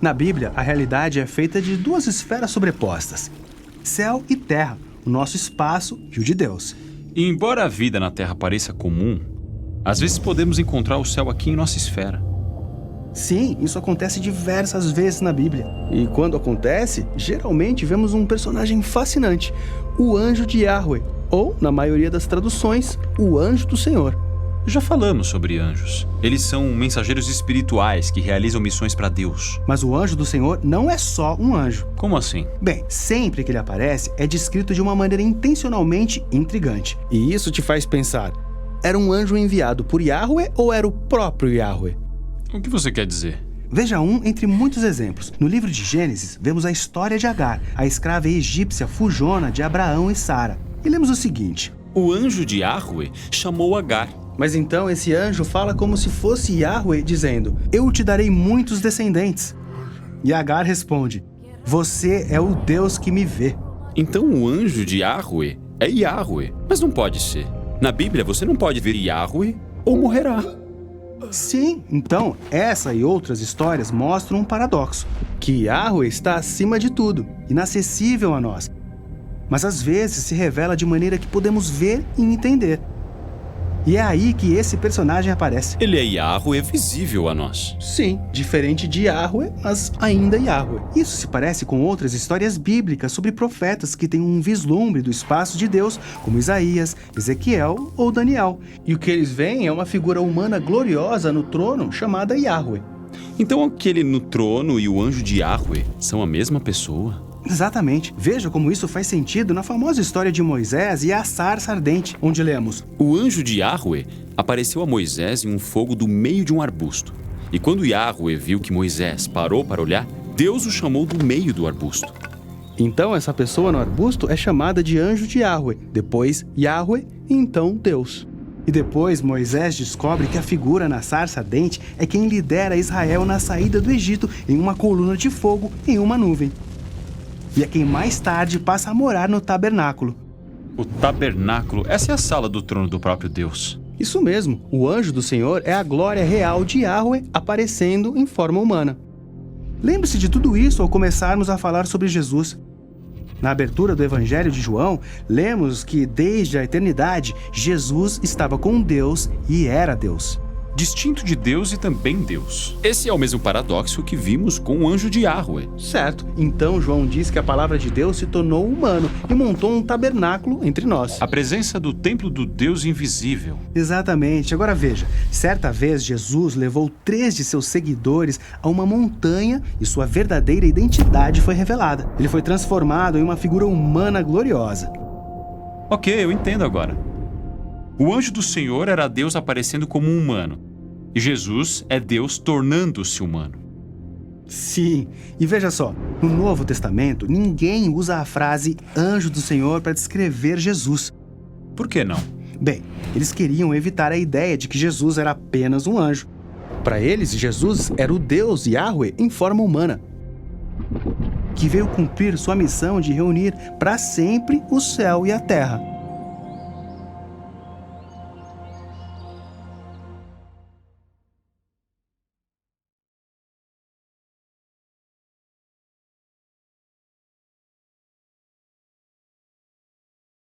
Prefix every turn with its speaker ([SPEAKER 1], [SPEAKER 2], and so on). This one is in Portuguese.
[SPEAKER 1] Na Bíblia, a realidade é feita de duas esferas sobrepostas: céu e terra, o nosso espaço e o de Deus.
[SPEAKER 2] E embora a vida na Terra pareça comum, às vezes podemos encontrar o céu aqui em nossa esfera.
[SPEAKER 1] Sim, isso acontece diversas vezes na Bíblia. E quando acontece, geralmente vemos um personagem fascinante, o anjo de Yahweh, ou, na maioria das traduções, o anjo do Senhor.
[SPEAKER 2] Já falamos sobre anjos. Eles são mensageiros espirituais que realizam missões para Deus.
[SPEAKER 1] Mas o anjo do Senhor não é só um anjo.
[SPEAKER 2] Como assim?
[SPEAKER 1] Bem, sempre que ele aparece, é descrito de uma maneira intencionalmente intrigante. E isso te faz pensar, era um anjo enviado por Yahweh ou era o próprio Yahweh?
[SPEAKER 2] O que você quer dizer?
[SPEAKER 1] Veja um entre muitos exemplos. No livro de Gênesis, vemos a história de Agar, a escrava egípcia fujona de Abraão e Sara. E lemos o seguinte:
[SPEAKER 2] O anjo de Yahweh chamou Agar.
[SPEAKER 1] Mas então esse anjo fala como se fosse Yahweh, dizendo: eu te darei muitos descendentes. E Agar responde: você é o Deus que me vê.
[SPEAKER 2] Então o anjo de Yahweh é Yahweh. Mas não pode ser. Na Bíblia você não pode ver Yahweh ou morrerá.
[SPEAKER 1] Sim, então essa e outras histórias mostram um paradoxo: que Yahweh está acima de tudo, inacessível a nós. Mas às vezes se revela de maneira que podemos ver e entender. E é aí que esse personagem aparece.
[SPEAKER 2] Ele é Yahweh visível a nós.
[SPEAKER 1] Sim, diferente de Yahweh, mas ainda Yahweh. Isso se parece com outras histórias bíblicas sobre profetas que têm um vislumbre do espaço de Deus, como Isaías, Ezequiel ou Daniel. E o que eles veem é uma figura humana gloriosa no trono chamada Yahweh.
[SPEAKER 2] Então aquele no trono e o anjo de Yahweh são a mesma pessoa?
[SPEAKER 1] Exatamente. Veja como isso faz sentido na famosa história de Moisés e a sarça ardente, onde lemos:
[SPEAKER 2] O anjo de Yahweh apareceu a Moisés em um fogo do meio de um arbusto. E quando Yahweh viu que Moisés parou para olhar, Deus o chamou do meio do arbusto.
[SPEAKER 1] Então essa pessoa no arbusto é chamada de anjo de Yahweh, depois Yahweh e então Deus. E depois Moisés descobre que a figura na sarça ardente é quem lidera Israel na saída do Egito em uma coluna de fogo em uma nuvem. E é quem mais tarde passa a morar no tabernáculo.
[SPEAKER 2] O tabernáculo, essa é a sala do trono do próprio Deus.
[SPEAKER 1] Isso mesmo, o anjo do Senhor é a glória real de Yahweh aparecendo em forma humana. Lembre-se de tudo isso ao começarmos a falar sobre Jesus. Na abertura do Evangelho de João, lemos que desde a eternidade, Jesus estava com Deus e era Deus.
[SPEAKER 2] Distinto de Deus e também Deus. Esse é o mesmo paradoxo que vimos com o anjo de Yahweh.
[SPEAKER 1] Certo. Então João diz que a palavra de Deus se tornou humano e montou um tabernáculo entre nós.
[SPEAKER 2] A presença do templo do Deus invisível.
[SPEAKER 1] Exatamente. Agora veja, certa vez Jesus levou 3 de seus seguidores a uma montanha e sua verdadeira identidade foi revelada. Ele foi transformado em uma figura humana gloriosa.
[SPEAKER 2] Ok, eu entendo agora. O anjo do Senhor era Deus aparecendo como um humano. E Jesus é Deus tornando-se humano.
[SPEAKER 1] Sim, e veja só, no Novo Testamento, ninguém usa a frase anjo do Senhor para descrever Jesus.
[SPEAKER 2] Por que não?
[SPEAKER 1] Bem, eles queriam evitar a ideia de que Jesus era apenas um anjo. Para eles, Jesus era o Deus Yahweh em forma humana, que veio cumprir sua missão de reunir para sempre o céu e a terra.